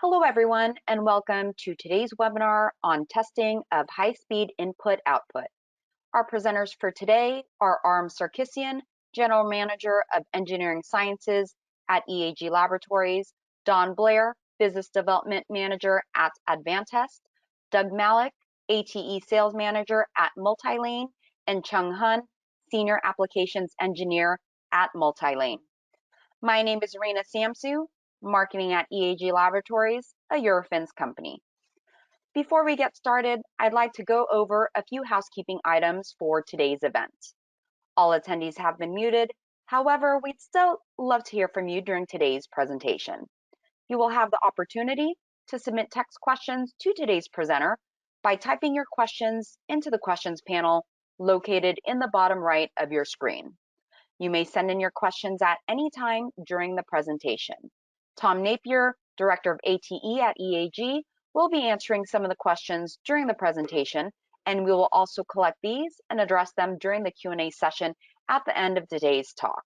Hello everyone, and welcome to today's webinar on testing of high-speed input-output. Our presenters for today are Aram Sarkisian, General Manager of Engineering Sciences at EAG Laboratories, Don Blair, Business Development Manager at Advantest, Doug Malik, ATE Sales Manager at Multilane, and Chung Hun, Senior Applications Engineer at Multilane. My name is Rena Samsu, Marketing at EAG Laboratories, a Eurofins company. Before we get started, I'd like to go over a few housekeeping items for today's event. All attendees have been muted. However, we'd still love to hear from you during today's presentation. You will have the opportunity to submit text questions to today's presenter by typing your questions into the questions panel located in the bottom right of your screen. You may send in your questions at any time during the presentation. Tom Napier, Director of ATE at EAG, will be answering some of the questions during the presentation, and we will also collect these and address them during the Q&A session at the end of today's talk.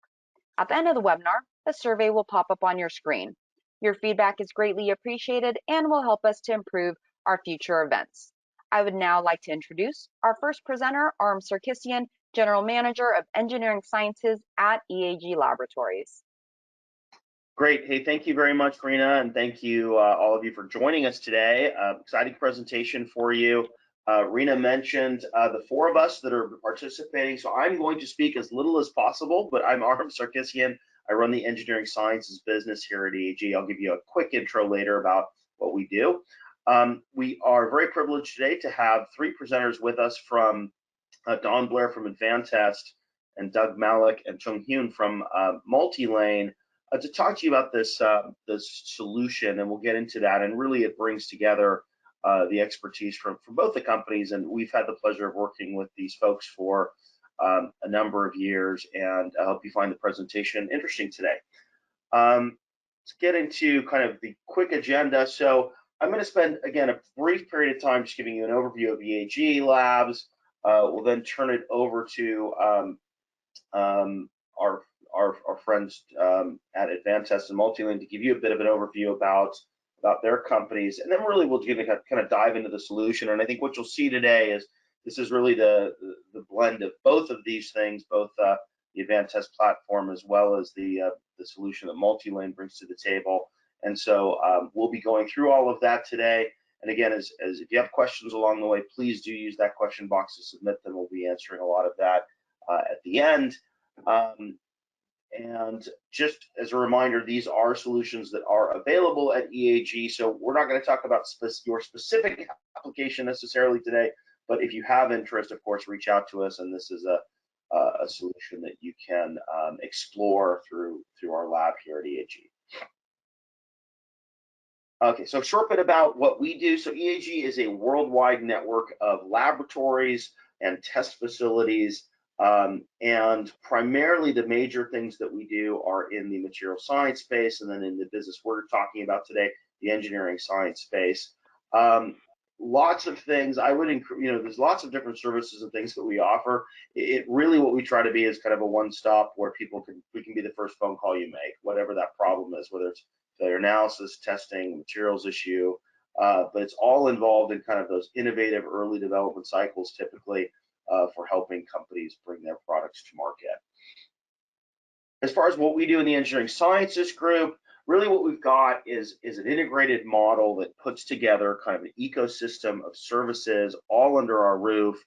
At the end of the webinar, a survey will pop up on your screen. Your feedback is greatly appreciated and will help us to improve our future events. I would now like to introduce our first presenter, Aram Sarkisian, General Manager of Engineering Sciences at EAG Laboratories. Great. Hey, thank you very much, Rena, and thank you all of you for joining us today. Exciting presentation for you. Rena mentioned the four of us that are participating, so I'm going to speak as little as possible, but I'm Aram Sarkisian. I run the Engineering Sciences business here at EAG. I'll give you a quick intro later about what we do. We are very privileged today to have three presenters with us from Don Blair from Advantest and Doug Malik and Chung Hun from Multilane to talk to you about this solution, and we'll get into that. And really, it brings together the expertise from both the companies, and we've had the pleasure of working with these folks for a number of years, and I hope you find the presentation interesting today. Let's get into kind of the quick agenda. So I'm going to spend, again, a brief period of time just giving you an overview of EAG Labs. We'll then turn it over to our friends at Advantest and Multilane to give you a bit of an overview about their companies, and then really we'll kind of dive into the solution. And I think what you'll see today is this is really the blend of both of these things, both the Advantest platform as well as the solution that Multilane brings to the table. And so we'll be going through all of that today. And again, as if you have questions along the way, please do use that question box to submit them. We'll be answering a lot of that at the end. And just as a reminder, these are solutions that are available at EAG. So we're not going to talk about your specific application necessarily today, but if you have interest, of course, reach out to us. And this is a solution that you can explore through our lab here at EAG. Okay, so a short bit about what we do. So EAG is a worldwide network of laboratories and test facilities. And primarily the major things that we do are in the material science space, and then in the business we're talking about today, the engineering science space. Lots of things I would, there's lots of different services and things that we offer. It really, what we try to be is kind of a one-stop where we can be the first phone call you make, whatever that problem is, whether it's failure analysis, testing, materials issue, but it's all involved in kind of those innovative early development cycles, typically for helping companies bring their products to market. As far as what we do in the engineering sciences group, really what we've got is an integrated model that puts together kind of an ecosystem of services all under our roof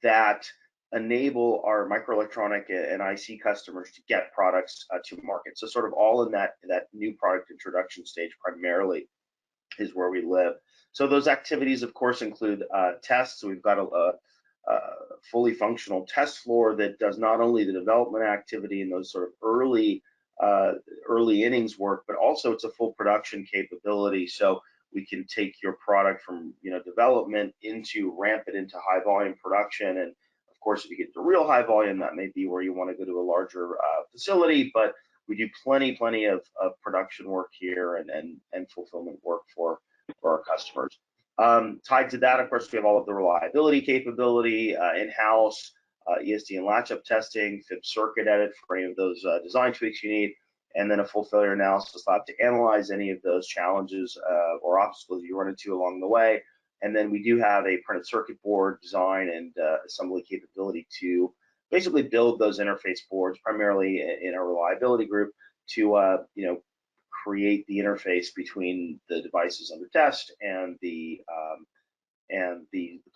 that enable our microelectronic and IC customers to get products to market. So sort of all in that new product introduction stage primarily is where we live. So those activities, of course, include tests. So we've got a fully functional test floor that does not only the development activity and those sort of early innings work, but also it's a full production capability. So we can take your product from development into ramp it into high volume production. And of course, if you get to real high volume, that may be where you want to go to a larger facility. But we do plenty of production work here and fulfillment work for our customers. Tied to that, of course, we have all of the reliability capability in-house, ESD and latch-up testing, FIB circuit edit for any of those design tweaks you need, and then a full failure analysis lab to analyze any of those challenges or obstacles you run into along the way. And then we do have a printed circuit board design and assembly capability to basically build those interface boards, primarily in our reliability group, to create the interface between the devices under test and the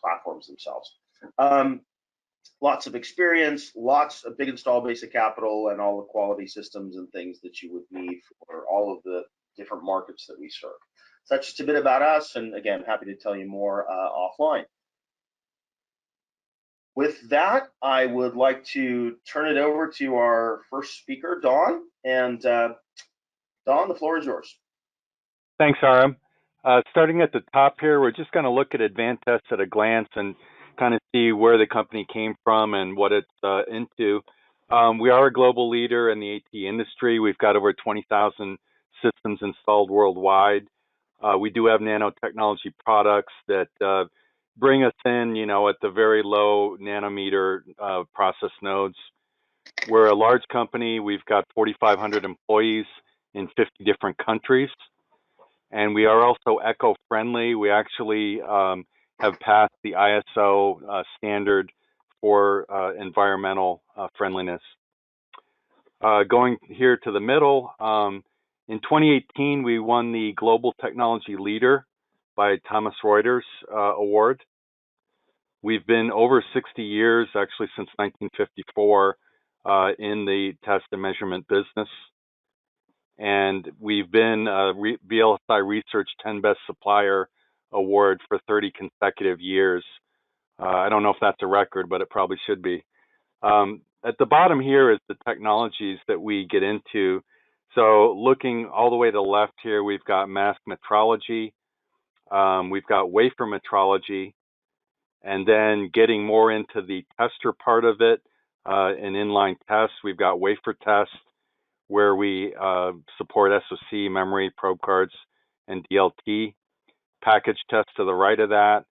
platforms themselves. Lots of experience, lots of big install base of capital, and all the quality systems and things that you would need for all of the different markets that we serve. So that's just a bit about us, and again, happy to tell you more offline. With that, I would like to turn it over to our first speaker, Don. And Don, the floor is yours. Thanks, Aram. Starting at the top here, we're just going to look at Advantest at a glance and kind of see where the company came from and what it's into. We are a global leader in the AT industry. We've got over 20,000 systems installed worldwide. We do have nanotechnology products that bring us in, at the very low nanometer process nodes. We're a large company. We've got 4,500 employees in 50 different countries. And we are also eco-friendly. We actually have passed the ISO standard for environmental friendliness. Going here to the middle, in 2018, we won the Global Technology Leader by Thomson Reuters Award. We've been over 60 years, actually since 1954, in the test and measurement business. And we've been VLSI Research 10 Best Supplier Award for 30 consecutive years. I don't know if that's a record, but it probably should be. At the bottom here is the technologies that we get into. So looking all the way to the left here, we've got mass metrology, we've got wafer metrology, and then getting more into the tester part of it, in inline tests, we've got wafer test, where we support SoC, memory, probe cards, and DLT. Package test to the right of that.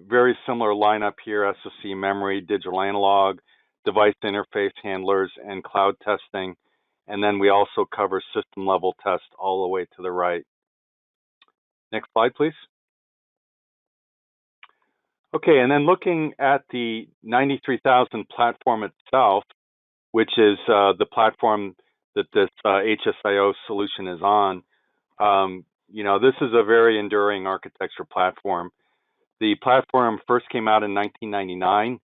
Very similar lineup here, SoC, memory, digital analog, device interface handlers, and cloud testing. And then we also cover system level test all the way to the right. Next slide, please. Okay, and then looking at the 93,000 platform itself, which is the platform that this HSIO solution is on. This is a very enduring architecture platform. The platform first came out in 1999,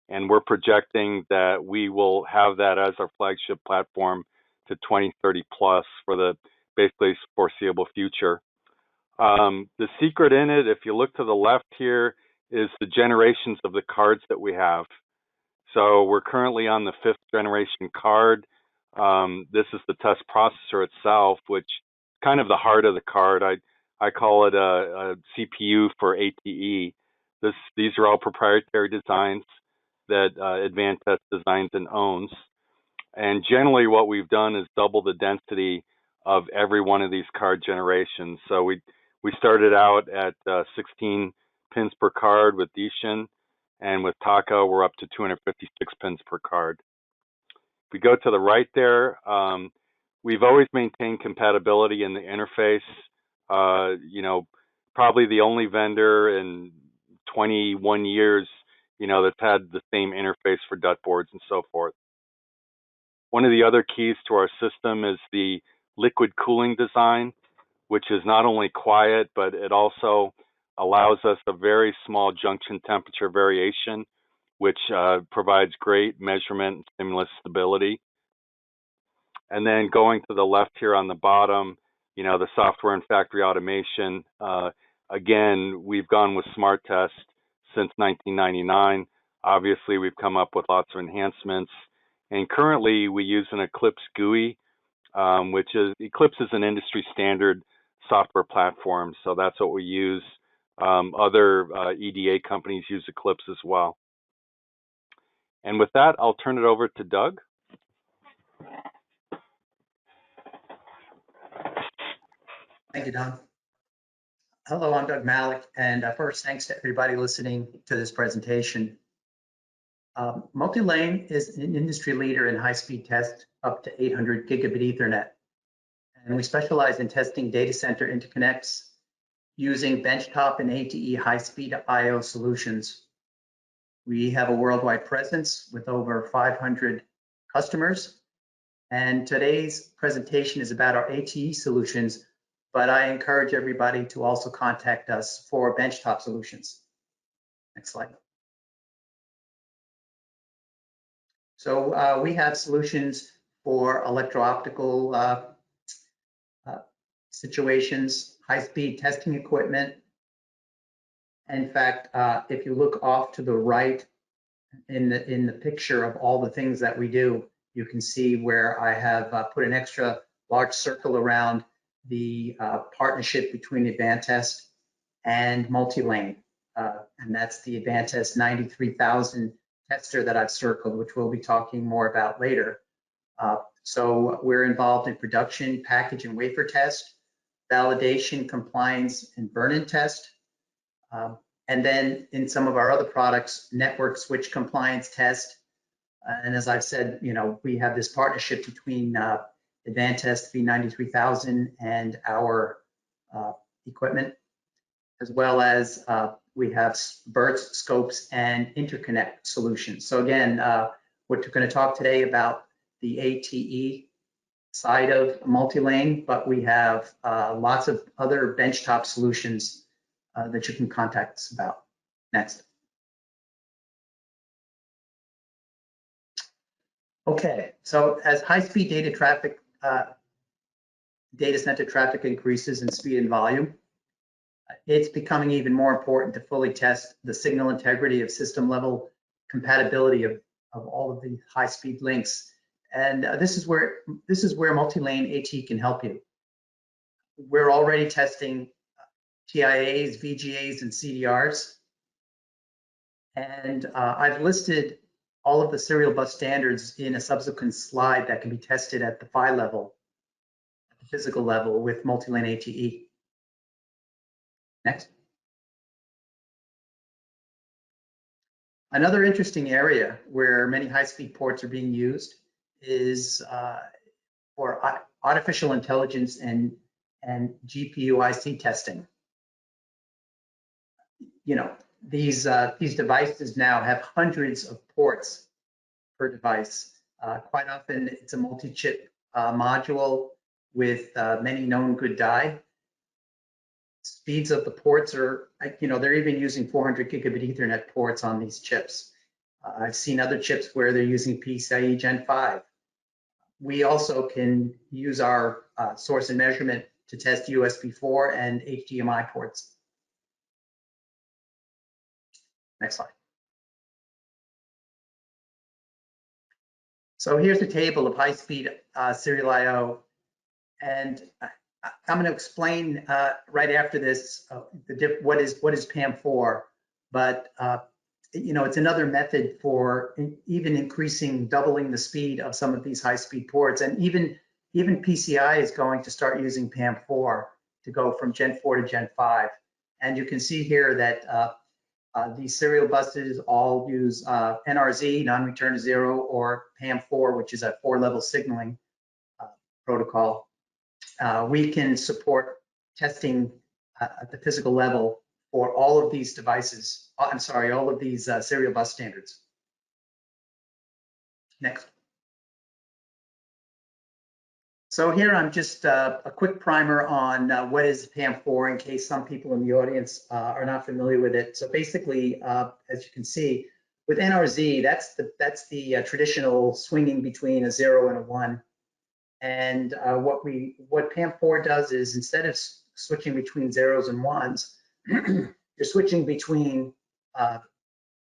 and we're projecting that we will have that as our flagship platform to 2030 plus for the basically foreseeable future. The secret in it, if you look to the left here, is the generations of the cards that we have. So we're currently on the 5th generation card. This is the test processor itself, which is kind of the heart of the card. I call it a CPU for ATE. These are all proprietary designs that Advantest designs and owns. And generally what we've done is double the density of every one of these card generations. So we started out at 16 pins per card with Dishan, and with Taka, we're up to 256 pins per card. If we go to the right there, we've always maintained compatibility in the interface. Probably the only vendor in 21 years, that's had the same interface for DUT boards and so forth. One of the other keys to our system is the liquid cooling design, which is not only quiet, but it also allows us a very small junction temperature variation, which provides great measurement and stimulus stability. And then going to the left here on the bottom, the software and factory automation. Again, we've gone with Smart Test since 1999. Obviously, we've come up with lots of enhancements. And currently, we use an Eclipse GUI, which is, Eclipse is an industry standard software platform. So that's what we use. Other EDA companies use Eclipse as well. And with that, I'll turn it over to Doug. Thank you, Don. Hello, I'm Doug Malik, and first, thanks to everybody listening to this presentation. Multi-lane is an industry leader in high-speed test up to 800 gigabit Ethernet. And we specialize in testing data center interconnects using benchtop and ATE high-speed I/O solutions. We have a worldwide presence with over 500 customers. And today's presentation is about our ATE solutions, but I encourage everybody to also contact us for benchtop solutions. Next slide. So we have solutions for electro-optical situations, high-speed testing equipment. In fact, if you look off to the right in the picture of all the things that we do, you can see where I have put an extra large circle around the partnership between Advantest and Multilane. And that's the Advantest 93,000 tester that I've circled, which we'll be talking more about later. So we're involved in production, package, and wafer test, validation, compliance, and burn-in test. And then in some of our other products, network switch compliance test. And as I've said, you know, we have this partnership between Advantest V93000 and our equipment, as well as we have bursts, scopes, and interconnect solutions. So again, we're going to talk today about the ATE side of Multilane, but we have lots of other benchtop solutions that you can contact us about. Next. Okay, so as high-speed data traffic, data center traffic increases in speed and volume, it's becoming even more important to fully test the signal integrity of system level compatibility of all of the high-speed links. And this is where Multilane AT can help you. We're already testing TIAs, VGAs, and CDRs. And I've listed all of the serial bus standards in a subsequent slide that can be tested at the PHY level, at the physical level with Multilane ATE. Next. Another interesting area where many high-speed ports are being used is for artificial intelligence and GPU IC testing. You know, these devices now have hundreds of ports per device. Quite often, it's a multi-chip module with many known good die. Speeds of the ports are, you know, they're even using 400 gigabit Ethernet ports on these chips. I've seen other chips where they're using PCIe Gen 5. We also can use our source and measurement to test USB 4 and HDMI ports. Next slide. So here's a table of high-speed serial I/O, and I'm going to explain right after this what is PAM4, but you know, it's another method for even increasing, doubling the speed of some of these high-speed ports, and even PCI is going to start using PAM4 to go from Gen 4 to Gen 5, and you can see here that these serial buses all use NRZ, non-return to zero, or PAM4, which is a 4-level signaling protocol. We can support testing at the physical level for all of these devices. I'm sorry, all of these serial bus standards. Next. So here I'm just a quick primer on what is PAM4 in case some people in the audience are not familiar with it. So basically, as you can see, with NRZ, that's the traditional swinging between a 0 and a 1. And what PAM4 does is instead of switching between zeros and ones, you're switching between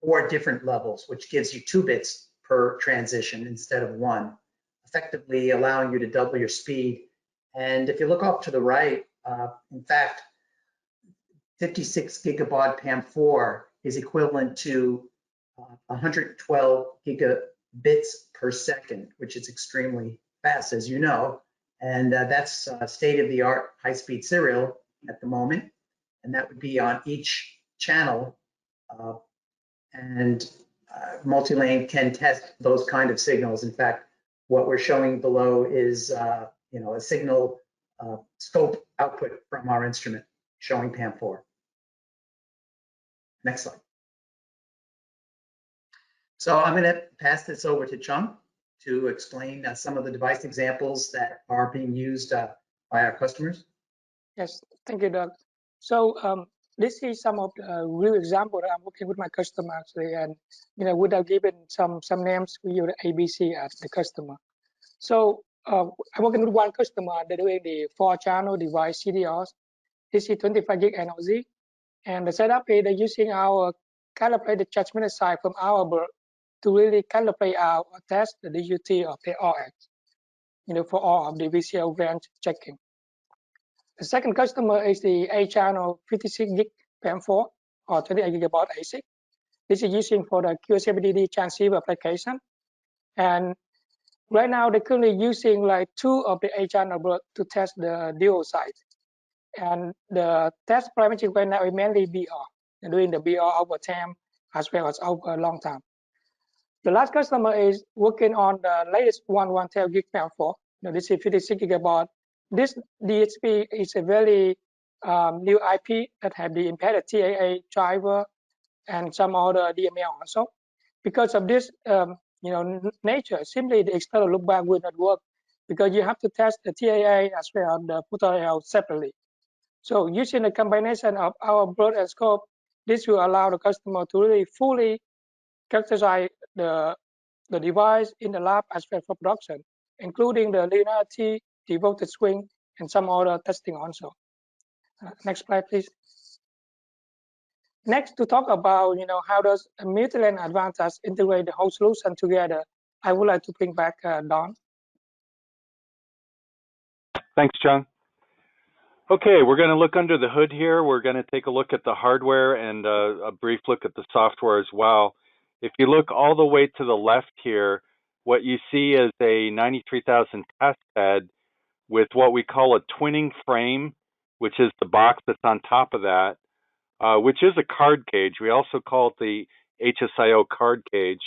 4 different levels, which gives you 2 bits per transition instead of 1, effectively allowing you to double your speed. And if you look off to the right, in fact, 56 gigabaud PAM4 is equivalent to 112 gigabits per second, which is extremely fast, as you know. And that's state-of-the-art high-speed serial at the moment. And that would be on each channel. And multi-lane can test those kind of signals. In fact, what we're showing below is a signal scope output from our instrument showing PAM4. Next slide. So I'm going to pass this over to Chung to explain some of the device examples that are being used by our customers. Yes, thank you, Doug. So this is some of the real example that I'm working with my customer actually, and would have given some names for you, the ABC as the customer. So I'm working with one customer. They're doing the 4-channel device CDRs. This is 25 gig NOZ, and the setup is they're using our calibrated judgment side from our board to really calibrate out or test the DUT of the RX, for all of the VCO range checking. The second customer is the 8-channel 56 gig PAM4 or 28 gigabaud ASIC. This is using for the QSFDD transceiver application. And right now they're currently using like 2 of the 8-channel board to test the dual side. And the test parametric right now is mainly BR. They're doing the BR over time as well as over a long time. The last customer is working on the latest 112 gig PAM4. This is 56 gigabaud. This DSP is a very new IP that have the embedded TAA driver and some other DML also. Because of this, nature, simply the external loopback will not work because you have to test the TAA as well as the photo separately. So using a combination of our broad and scope, this will allow the customer to really fully characterize the device in the lab as well for production, including the linearity, the voltage swing, and some other testing also. Next slide, please. Next, to talk about how does a multi-lane advantage integrate the whole solution together, I would like to bring back Don. Thanks, John. Okay, we're going to look under the hood here. We're going to take a look at the hardware and a brief look at the software as well. If you look all the way to the left here, what you see is a 93,000 test bed with what we call a twinning frame, which is the box that's on top of that, which is a card cage. We also call it the HSIO card cage.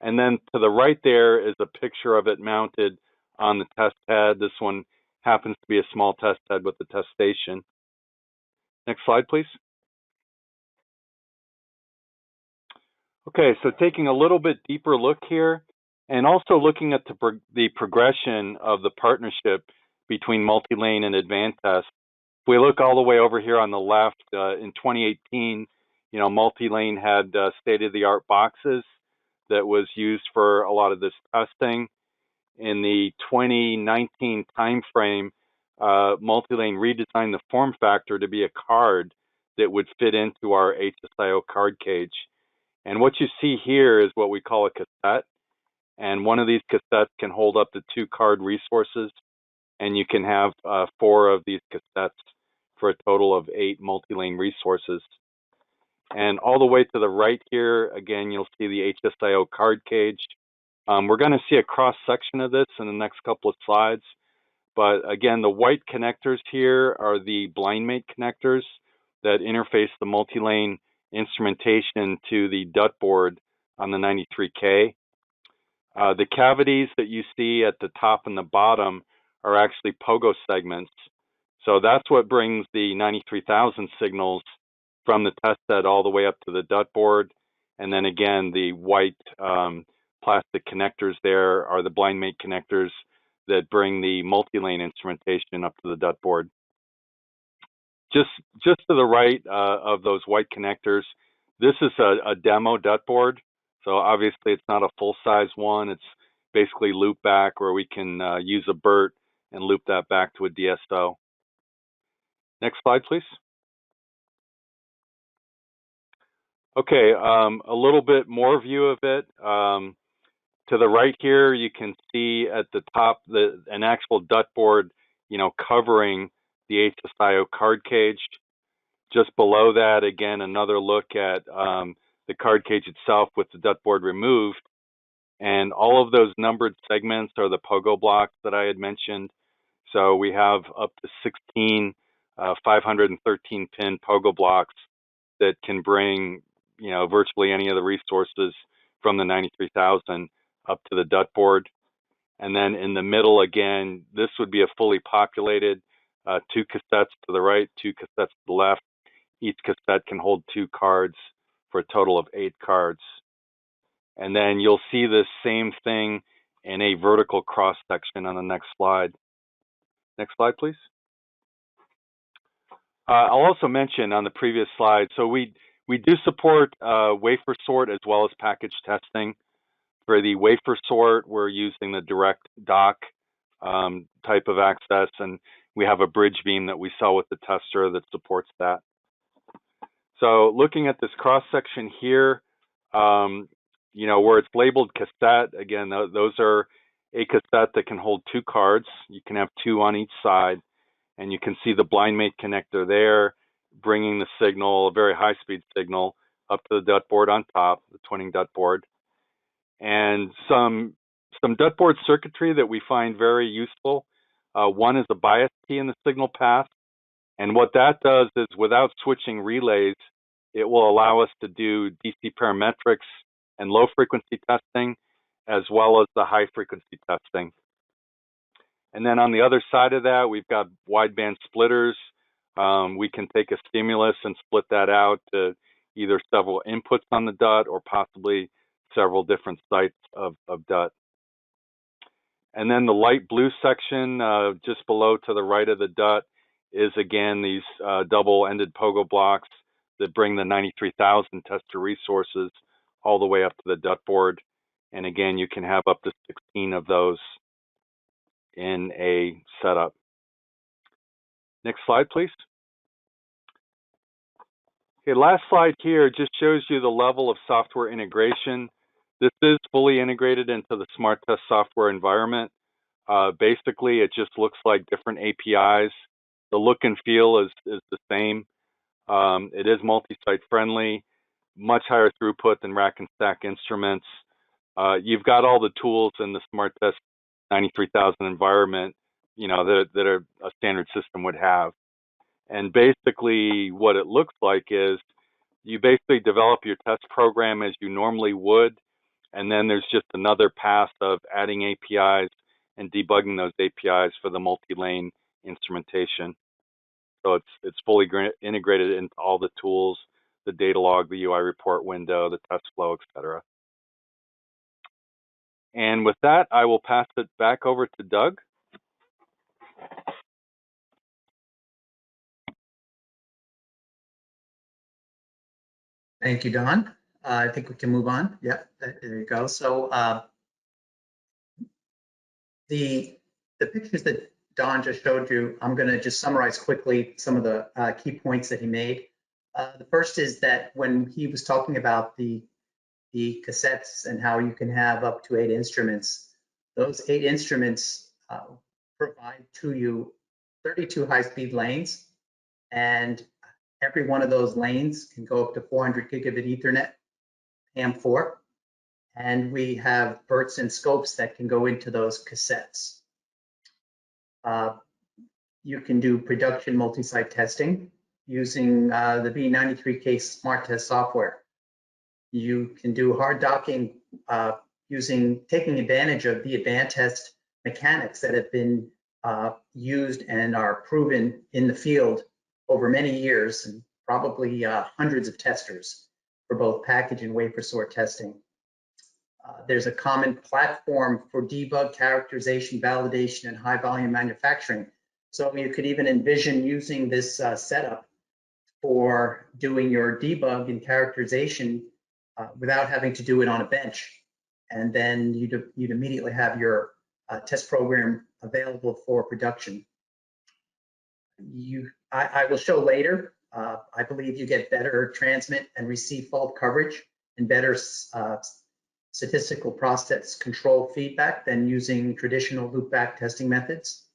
And then to the right there is a picture of it mounted on the test head. This one happens to be a small test head with the test station. Next slide, please. Okay, so taking a little bit deeper look here, and also looking at the progression of the partnership between multi-lane and Advantest. If we look all the way over here on the left, in 2018, multi-lane had state-of-the-art boxes that was used for a lot of this testing. In the 2019 timeframe, multi-lane redesigned the form factor to be a card that would fit into our HSIO card cage. And what you see here is what we call a cassette. And one of these cassettes can hold up to 2 card resources. And you can have 4 of these cassettes for a total of 8 multi-lane resources. And all the way to the right here, again, you'll see the HSIO card cage. We're going to see a cross-section of this in the next couple of slides. But again, the white connectors here are the blind mate connectors that interface the multi-lane instrumentation to the DUT board on the 93K. The cavities that you see at the top and the bottom are actually pogo segments. So that's what brings the 93,000 signals from the test set all the way up to the DUT board. And then again, the white plastic connectors there are the blind mate connectors that bring the multi-lane instrumentation up to the DUT board. Just to the right of those white connectors, this is a demo DUT board. So obviously it's not a full-size one. It's basically loop back where we can use a BERT and loop that back to a DSO. Next slide, please. Okay, a little bit more view of it. To the right here, you can see at the top an actual DUT board, covering the HSIO card cage. Just below that, again, another look at the card cage itself with the DUT board removed. And all of those numbered segments are the pogo blocks that I had mentioned. So we have up to 16 513 pin pogo blocks that can bring virtually any of the resources from the 93,000 up to the DUT board. And then in the middle, again, this would be a fully populated, 2 cassettes to the right, 2 cassettes to the left. Each cassette can hold 2 cards for a total of 8 cards. And then you'll see this same thing in a vertical cross section on the next slide. Next slide, please. I'll also mention on the previous slide, so we do support wafer sort as well as package testing. For the wafer sort, we're using the direct dock type of access, and we have a bridge beam that we sell with the tester that supports that. So looking at this cross section here, you know, where it's labeled cassette, again, those are a cassette that can hold 2 cards. You can have 2 on each side, and you can see the blind mate connector there, bringing the signal, a very high-speed signal, up to the DUT board on top, the twinning DUT board. And some DUT board circuitry that we find very useful. One is a bias key in the signal path. And what that does is, without switching relays, it will allow us to do DC parametrics and low frequency testing, as well as the high frequency testing. And then on the other side of that, we've got wideband splitters. We can take a stimulus and split that out to either several inputs on the DUT or possibly several different sites of DUT. And then the light blue section just below to the right of the DUT is, again, these double-ended pogo blocks that bring the 93,000 tester resources all the way up to the DUT board. And again, you can have up to 16 of those in a setup. Next slide, please. Okay, last slide here just shows you the level of software integration. This is fully integrated into the Smart Test software environment. Basically, it just looks like different APIs. The look and feel is the same. It is multi-site friendly, much higher throughput than rack and stack instruments. You've got all the tools in the Smart Test 93,000 environment, you know, that a standard system would have. And basically what it looks like is you basically develop your test program as you normally would, and then there's just another path of adding APIs and debugging those APIs for the multi-lane instrumentation. So it's fully integrated into all the tools, the data log, the UI report window, the test flow, etc. And with that, I will pass it back over to Doug. Thank you, Don. I think we can move on. Yep, there you go. So the pictures that Don just showed you, I'm going to just summarize quickly some of the key points that he made. The first is that when he was talking about the cassettes and how you can have up to 8 instruments, those 8 instruments provide to you 32 high-speed lanes, and every one of those lanes can go up to 400 gigabit Ethernet, PAM4, and we have BERTs and scopes that can go into those cassettes. You can do production multi-site testing using the B93K Smart Test software. You can do hard docking taking advantage of the Advantest mechanics that have been used and are proven in the field over many years, and probably hundreds of testers for both package and wafer sort testing. There's a common platform for debug, characterization, validation, and high volume manufacturing. So you could even envision using this setup for doing your debug and characterization without having to do it on a bench. And then you'd immediately have your test program available for production. I will show later, I believe you get better transmit and receive fault coverage and better statistical process control feedback than using traditional loopback testing methods.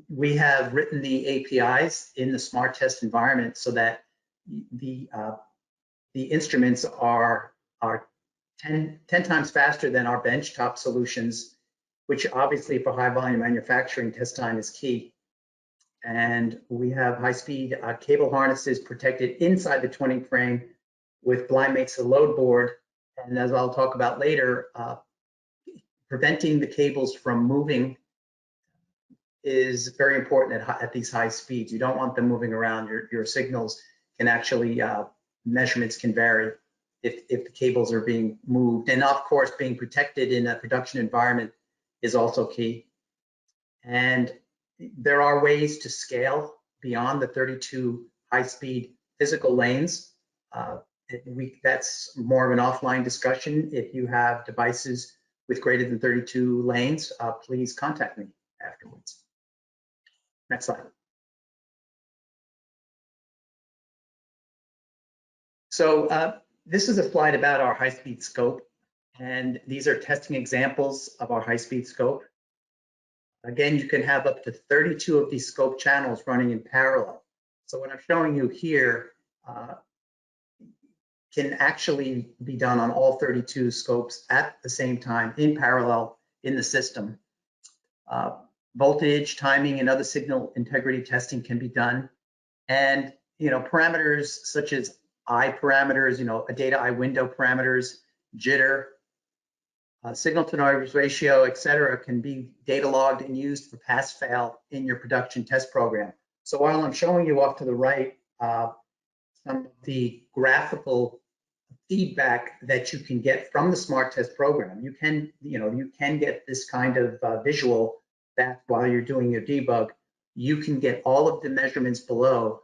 We have written the APIs in the Smart Test environment so that the instruments are 10 times faster than our benchtop solutions, which obviously for high volume manufacturing test time is key. And we have high-speed cable harnesses protected inside the twinning frame with blind mates to the load board, And as I'll talk about later, preventing the cables from moving is very important at these high speeds. You don't want them moving around. Your signals can actually, measurements can vary if the cables are being moved. And of course, being protected in a production environment is also key. And there are ways to scale beyond the 32 high-speed physical lanes. That's more of an offline discussion. If you have devices with greater than 32 lanes, please contact me afterwards. Next slide. So this is a slide about our high-speed scope, and these are testing examples of our high-speed scope. Again, you can have up to 32 of these scope channels running in parallel. So what I'm showing you here can actually be done on all 32 scopes at the same time in parallel in the system. Voltage, timing, and other signal integrity testing can be done. And parameters such as eye parameters, a data eye window parameters, jitter, signal to noise ratio, et cetera, can be data logged and used for pass fail in your production test program. So while I'm showing you off to the right some of the graphical feedback that you can get from the smart test program, you can get this kind of visual that while you're doing your debug, you can get all of the measurements below,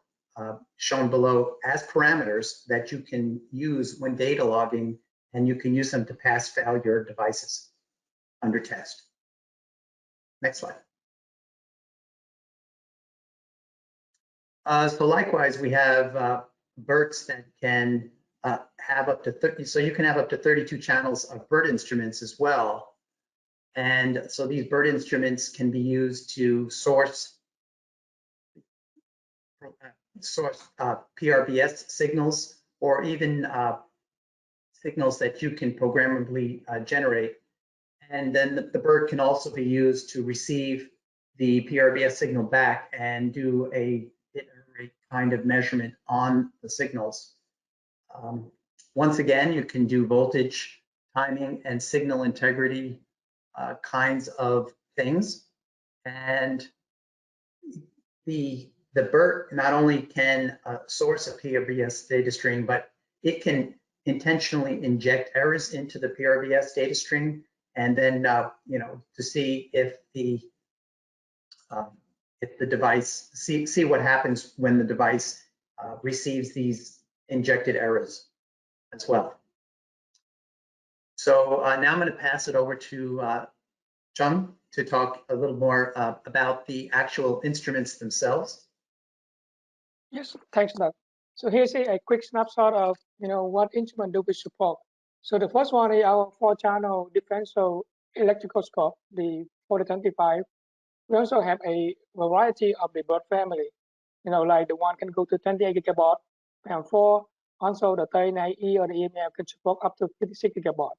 shown below as parameters that you can use when data logging, and you can use them to pass fail your devices under test. Next slide. So likewise, we have BERTs that can have up to 30, so you can have up to 32 channels of BERT instruments as well. And so these BERT instruments can be used to source PRBS signals, or even signals that you can programmably generate. And then the BERT can also be used to receive the PRBS signal back and do a bit rate kind of measurement on the signals. Once again, you can do voltage, timing, and signal integrity kinds of things. And the BERT not only can source a PRBS data stream, but it can intentionally inject errors into the PRBS data stream, and then to see if the device see what happens when the device receives these injected errors as well. So now I'm going to pass it over to Chung to talk a little more about the actual instruments themselves. Yes, thanks, Doug. So here's a quick snapshot of what instrument do we support. So the first one is our 4-channel differential electrical scope, the 4025. We also have a variety of the BERT family. Like the one can go to 28 gigabaud PAM4. Also, the 39E or the EMF can support up to 56 gigabaud.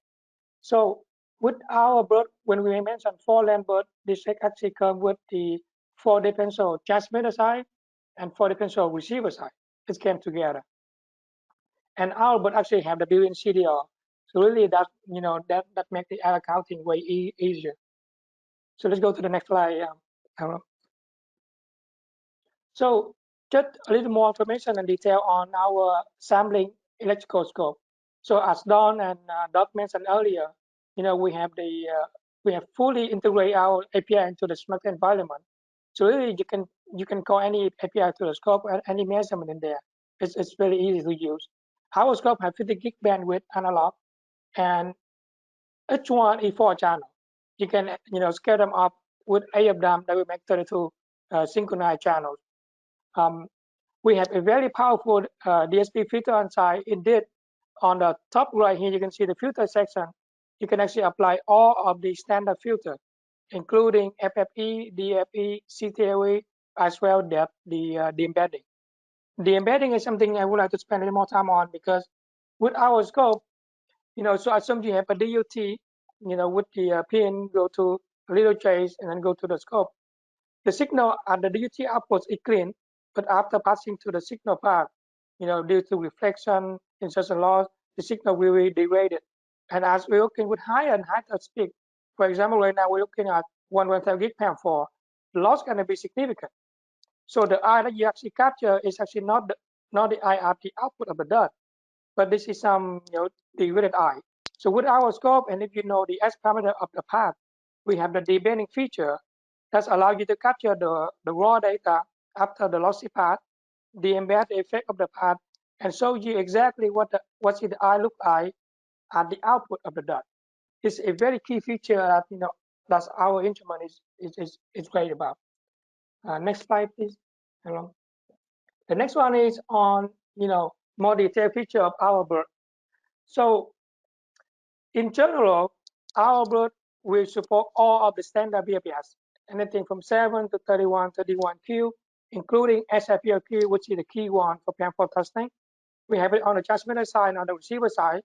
So with our BERT, when we mentioned 4-lane BERT, this actually comes with the 4 differential transmitter side and 4 differential receiver side. It came together. And our BERT actually have the built-in CDR. So really that that makes the error counting way easier. So let's go to the next slide. So just a little more information and detail on our sampling electrical scope. So as Don and Doug mentioned earlier, we have fully integrated our API into the smart environment. So really you can call any API to the scope and any measurement in there. It's very easy to use. Our scope has 50 gig bandwidth analog, and each one is 4 channel. You can scale them up with 8 of them that will make 32 synchronized channels. We have a very powerful DSP filter on site. Indeed, on the top right here, you can see the filter section. You can actually apply all of the standard filters, including FFE, DFE, CTLE, as well as the embedding. The embedding is something I would like to spend a little more time on, because with our scope, so assume you have a DUT, with the pin go to a little trace and then go to the scope. The signal at the DUT output is clean, but after passing to the signal part, due to reflection, insertion loss, the signal will be degraded. And as we're looking with higher and higher speed, for example, right now we're looking at 1.7 gig PAM4, the loss is going to be significant. So the I that you actually capture is actually not the I at the output of the dot, but this is some derivative I. So with our scope, and if you know the S parameter of the path, we have the debanning feature that allows you to capture the raw data after the lossy path, the embed effect of the path, and show you exactly what the I look like at the output of the dot. It's a very key feature that that our instrument is great about. Next slide, please. Hello. The next one is on more detailed feature of our bird. So in general, our bird will support all of the standard BPS, anything from 7 to 31Q, including SIPLQ, which is the key one for PAM4 testing. We have it on the transmitter side and on the receiver side.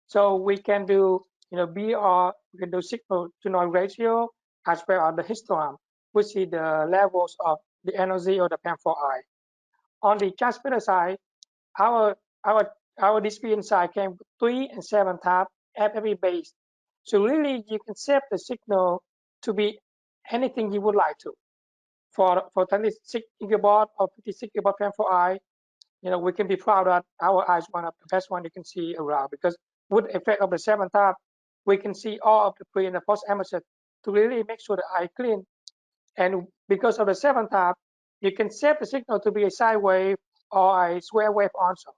So we can do BR, we can do signal to noise ratio, as well as the histogram, which is the levels of the NOZ or the PAM4I. On the transmitter side, our DSP inside came with 3 and 7 tab FFE based. So really you can set the signal to be anything you would like to. For 26 gigabaud or 56 gigabaud PAM4I, we can be proud that our eye is one of the best one you can see around, because with the effect of the 7 tab, we can see all of the pre and the post emission to really make sure the eye clean. And because of the 7 tab, you can set the signal to be a sine wave or a square wave also,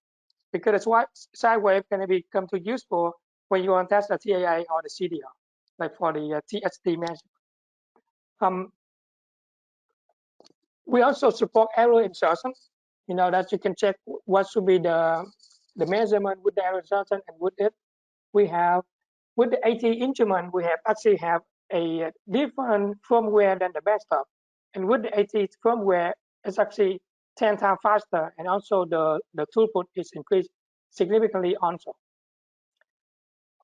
because the sine wave can become too useful when you want to test the TAA or the CDR, like for the TSD measurement. We also support error insertion, that you can check what should be the measurement with the error insertion, and with it, we have, with the AT instrument, we actually have a different firmware than the desktop. And with the AT firmware, it's actually 10 times faster, and also the throughput is increased significantly also.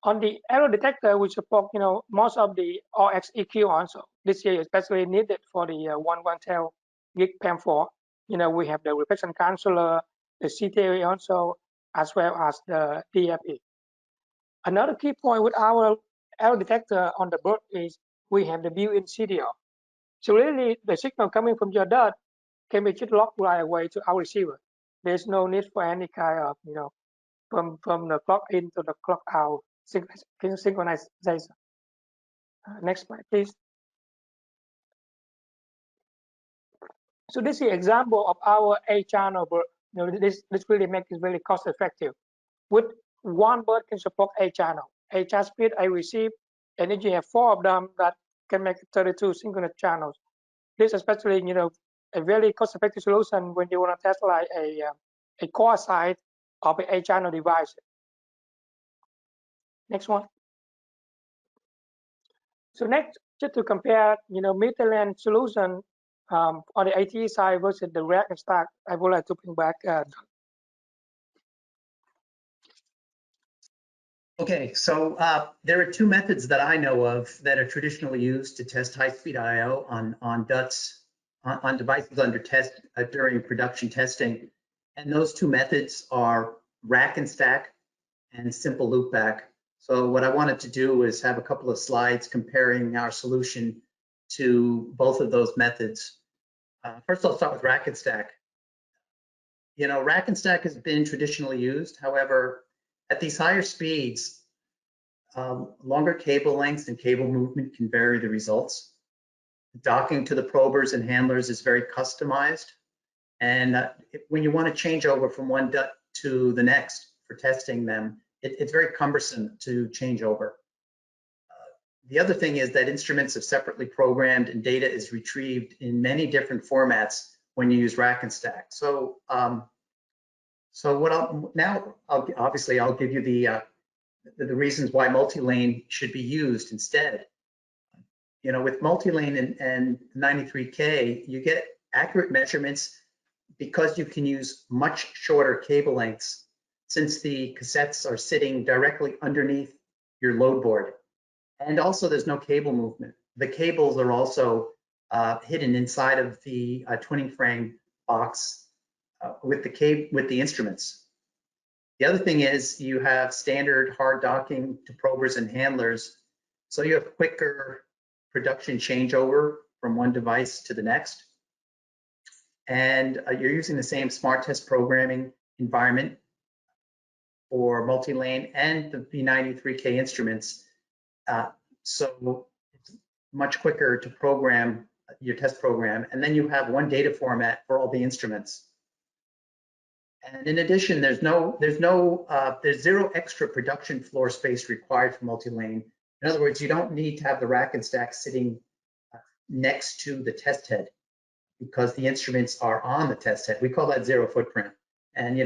On the error detector, we support most of the RxEQ also. This year especially needed for the 1.10 gig PAM4. We have the reflection canceller, the CTA also, as well as the DFE. Another key point with our error detector on the board is we have the built-in CDR. So really, the signal coming from your dot can be just locked right away to our receiver. There's no need for any kind of, from the clock in to the clock out synchronization. Next slide, please. So this is an example of our A channel bird. This really makes it really cost effective. With one bird can support A channel, A transmit, A receive, and then you have 4 of them that can make 32 synchronous channels. This especially, a very cost-effective solution when you want to test like a core side of an A channel device. Next one. So next, just to compare, mid-length solution on the ATE side versus the rack and stack, I would like to bring back. Okay, so there are 2 methods that I know of that are traditionally used to test high-speed I/O on DUTs, on devices under test during production testing, and those 2 methods are rack and stack and simple loopback. So what I wanted to do is have a couple of slides comparing our solution to both of those methods. First, I'll start with rack and stack. Rack and stack has been traditionally used. However, at these higher speeds, longer cable lengths and cable movement can vary the results. Docking to the probers and handlers is very customized. And when you want to change over from one DUT to the next for testing them, it's very cumbersome to change over. The other thing is that instruments are separately programmed and data is retrieved in many different formats when you use rack and stack. So, obviously I'll give you the reasons why multi-lane should be used instead. With multi-lane and 93K, you get accurate measurements because you can use much shorter cable lengths, since the cassettes are sitting directly underneath your load board. And also there's no cable movement. The cables are also hidden inside of the twinning frame box with the instruments. The other thing is you have standard hard docking to probers and handlers, so you have quicker production changeover from one device to the next. And you're using the same smart test programming environment for multi-lane and the V93K instruments. So it's much quicker to program your test program. And then you have one data format for all the instruments. And in addition, there's zero extra production floor space required for multi-lane. In other words, you don't need to have the rack and stack sitting next to the test head because the instruments are on the test head. We call that zero footprint. And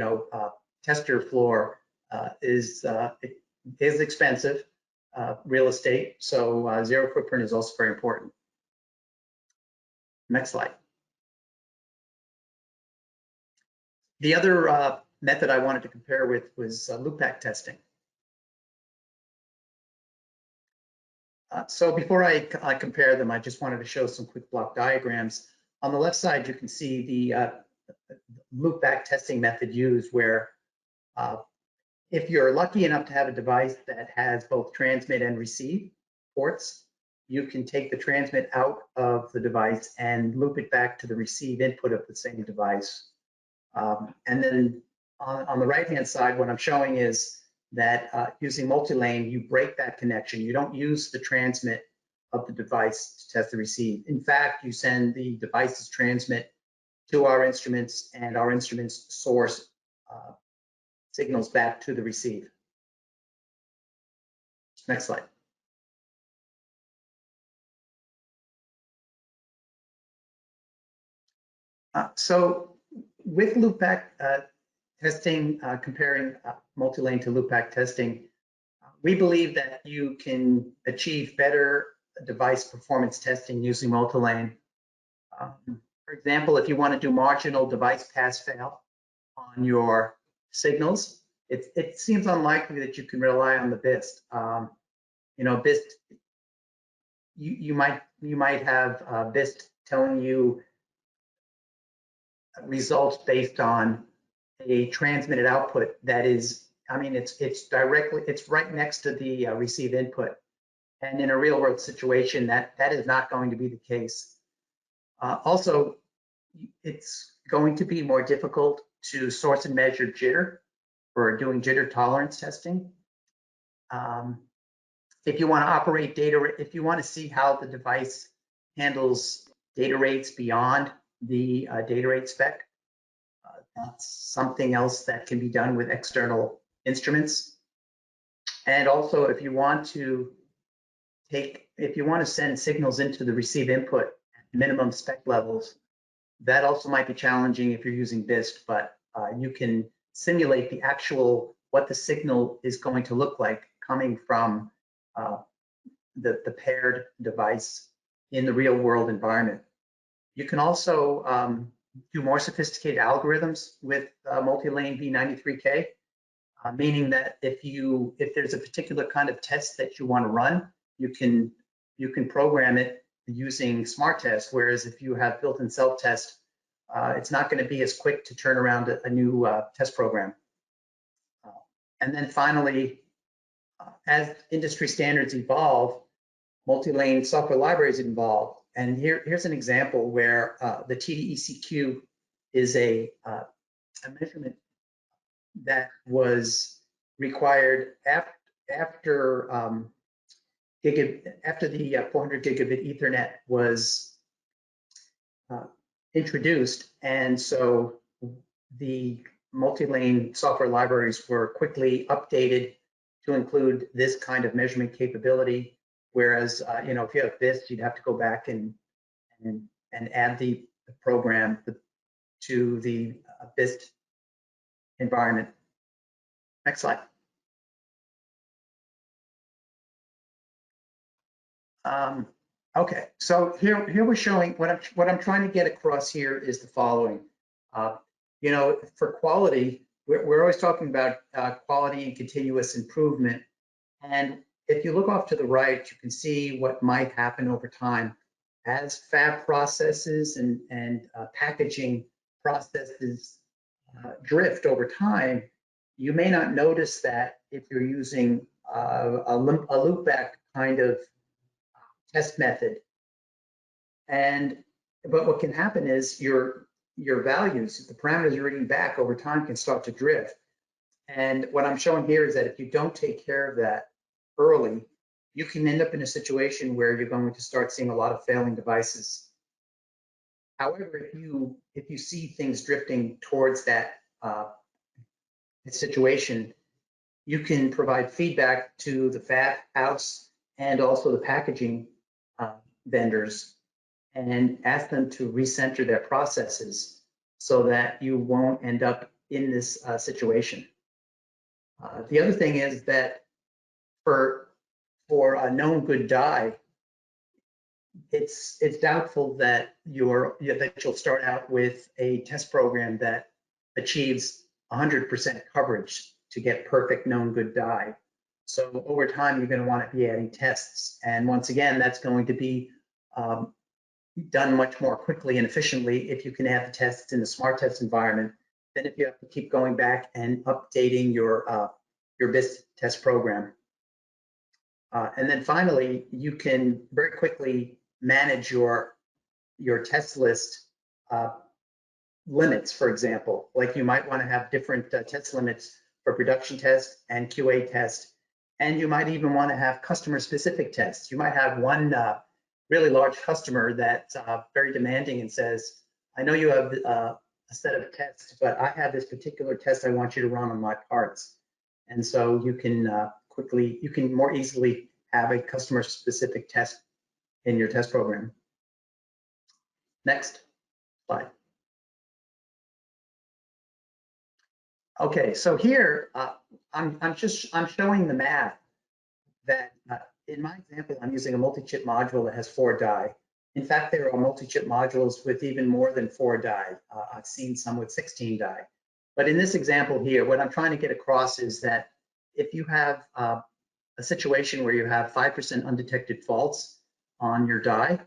tester floor is expensive real estate, so zero footprint is also very important. Next slide. The other method I wanted to compare with was loopback testing. So before I compare them, I just wanted to show some quick block diagrams. On the left side, you can see the loopback testing method used, where if you're lucky enough to have a device that has both transmit and receive ports, you can take the transmit out of the device and loop it back to the receive input of the same device. And then on the right-hand side, what I'm showing is that using multi-lane, you break that connection. You don't use the transmit of the device to test the receive. In fact, you send the device's transmit to our instruments, and our instruments source signals back to the receive. Next slide. So with loopback testing, comparing multi-lane to loopback testing, we believe that you can achieve better device performance testing using multi-lane. For example, if you want to do marginal device pass-fail on your signals, it seems unlikely that you can rely on the BIST. BIST, you might have BIST telling you results based on a transmitted output that is, it's right next to the receive input. And in a real world situation, that is not going to be the case. Also, it's going to be more difficult to source and measure jitter for doing jitter tolerance testing. If you want to operate data, if you want to see how the device handles data rates beyond the data rate spec, that's something else that can be done with external instruments. And also, if you want to send signals into the receive input at minimum spec levels, that also might be challenging if you're using BIST, but you can simulate the actual, what the signal is going to look like coming from the paired device in the real world environment. You can also do more sophisticated algorithms with multi-lane V93K, meaning that if there's a particular kind of test that you want to run, you can program it using smart test, whereas if you have built-in self-test, it's not going to be as quick to turn around a new test program. And then finally, as industry standards evolve, multi-lane software libraries evolve. And here's an example where the TDECQ is a measurement that was required after the 400 gigabit Ethernet was introduced, and so the multi-lane software libraries were quickly updated to include this kind of measurement capability. Whereas, if you have BIST, you'd have to go back and add the program to the BIST environment. Next slide. Okay, so here we're showing what I'm trying to get across here is the following. For quality, we're always talking about quality and continuous improvement. And if you look off to the right, you can see what might happen over time as fab processes and packaging processes drift over time. You may not notice that if you're using a loopback kind of test method. But what can happen is your values, the parameters you're reading back over time can start to drift. And what I'm showing here is that if you don't take care of that early, you can end up in a situation where you're going to start seeing a lot of failing devices. However, if you see things drifting towards that situation, you can provide feedback to the fab house and also the packaging vendors and ask them to recenter their processes so that you won't end up in this situation. The other thing is that for a known good die, it's doubtful that you'll start out with a test program that achieves 100% coverage to get perfect known good die. So over time, you're going to want to be adding tests, and once again, that's going to be done much more quickly and efficiently if you can add the tests in the smart test environment than if you have to keep going back and updating your BIS test program. And then finally, you can very quickly manage your test list limits, for example. Like you might want to have different test limits for production test and QA test. And you might even want to have customer-specific tests. You might have one really large customer that's very demanding and says, I know you have a set of tests, but I have this particular test I want you to run on my parts. And so you can more easily have a customer-specific test in your test program. Next slide. Okay, so here I'm showing the math that in my example I'm using a multi-chip module that has 4 die. In fact, there are multi-chip modules with even more than 4 die. I've seen some with 16 die. But in this example here, what I'm trying to get across is that if you have a situation where you have 5% undetected faults on your die,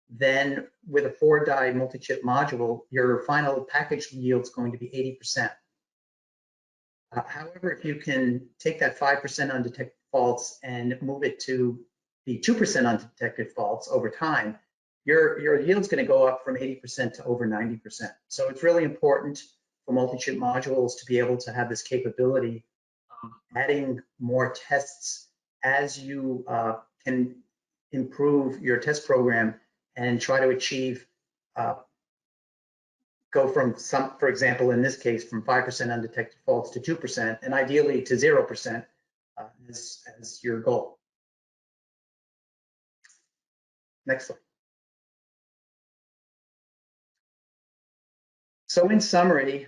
then with a 4 die multi-chip module, your final package yield is going to be 80%. However, if you can take that 5% undetected faults and move it to the 2% undetected faults over time, your yield's going to go up from 80% to over 90%. So it's really important for multi-chip modules to be able to have this capability of adding more tests as you can improve your test program and try to achieve go from for example, in this case, from 5% undetected faults to 2%, and ideally to 0% as your goal. Next slide. So in summary,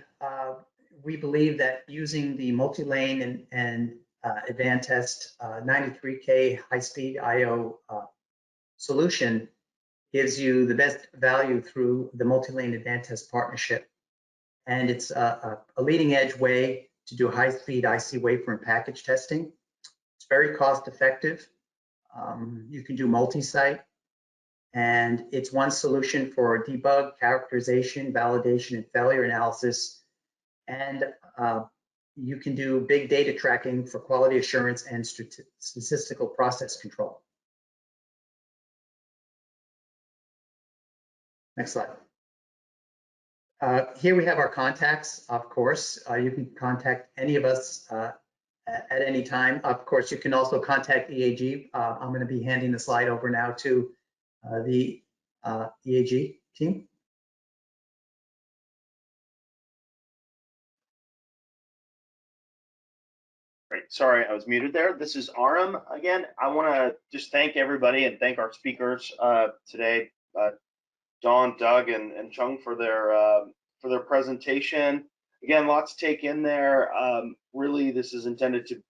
we believe that using the multi-lane and Advantest 93K high-speed I/O solution gives you the best value through the multi-lane Advantest partnership. And it's a leading edge way to do high-speed IC wafer and package testing. It's very cost effective. You can do multi-site, and it's one solution for debug, characterization, validation, and failure analysis. And you can do big data tracking for quality assurance and statistical process control. Next slide. Here we have our contacts, of course. You can contact any of us at any time. Of course, you can also contact EAG. I'm going to be handing the slide over now to the EAG team. Great. Sorry, I was muted there. This is Aram again. I want to just thank everybody and thank our speakers today, Don, Doug, and Chung for their presentation. Again, lots to take in there. Really, this is intended to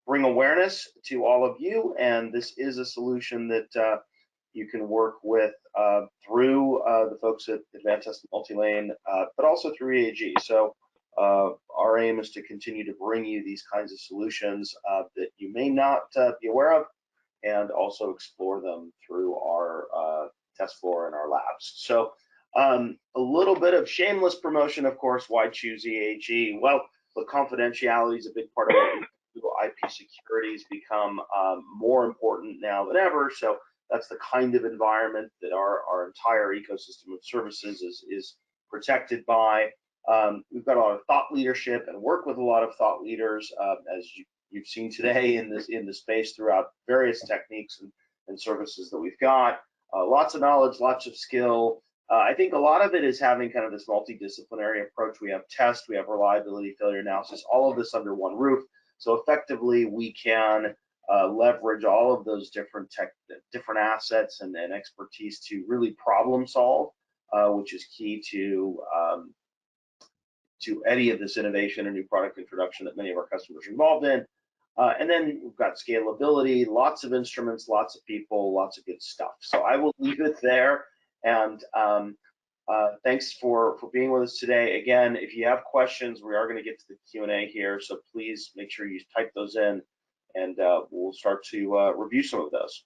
bring awareness to all of you, and this is a solution that you can work with through the folks at Advantest Multilane, but also through EAG. So our aim is to continue to bring you these kinds of solutions that you may not be aware of, and also explore them through our test floor and our labs. So a little bit of shameless promotion, of course. Why choose EAG? Well, but confidentiality is a big part of what we do. IP security has become more important now than ever. So that's the kind of environment that our entire ecosystem of services is protected by. We've got a lot of thought leadership and work with a lot of thought leaders, as you've seen today in the space throughout various techniques and services that we've got. Lots of knowledge, lots of skill. I think a lot of it is having kind of this multidisciplinary approach. We have test, we have reliability, failure analysis, all of this under one roof. So effectively, we can leverage all of those different assets and expertise to really problem solve, which is key to any of this innovation and new product introduction that many of our customers are involved in. And then we've got scalability, lots of instruments, lots of people, lots of good stuff. So I will leave it there. And thanks for being with us today. Again, if you have questions, we are going to get to the Q&A here. So please make sure you type those in, and we'll start to review some of those.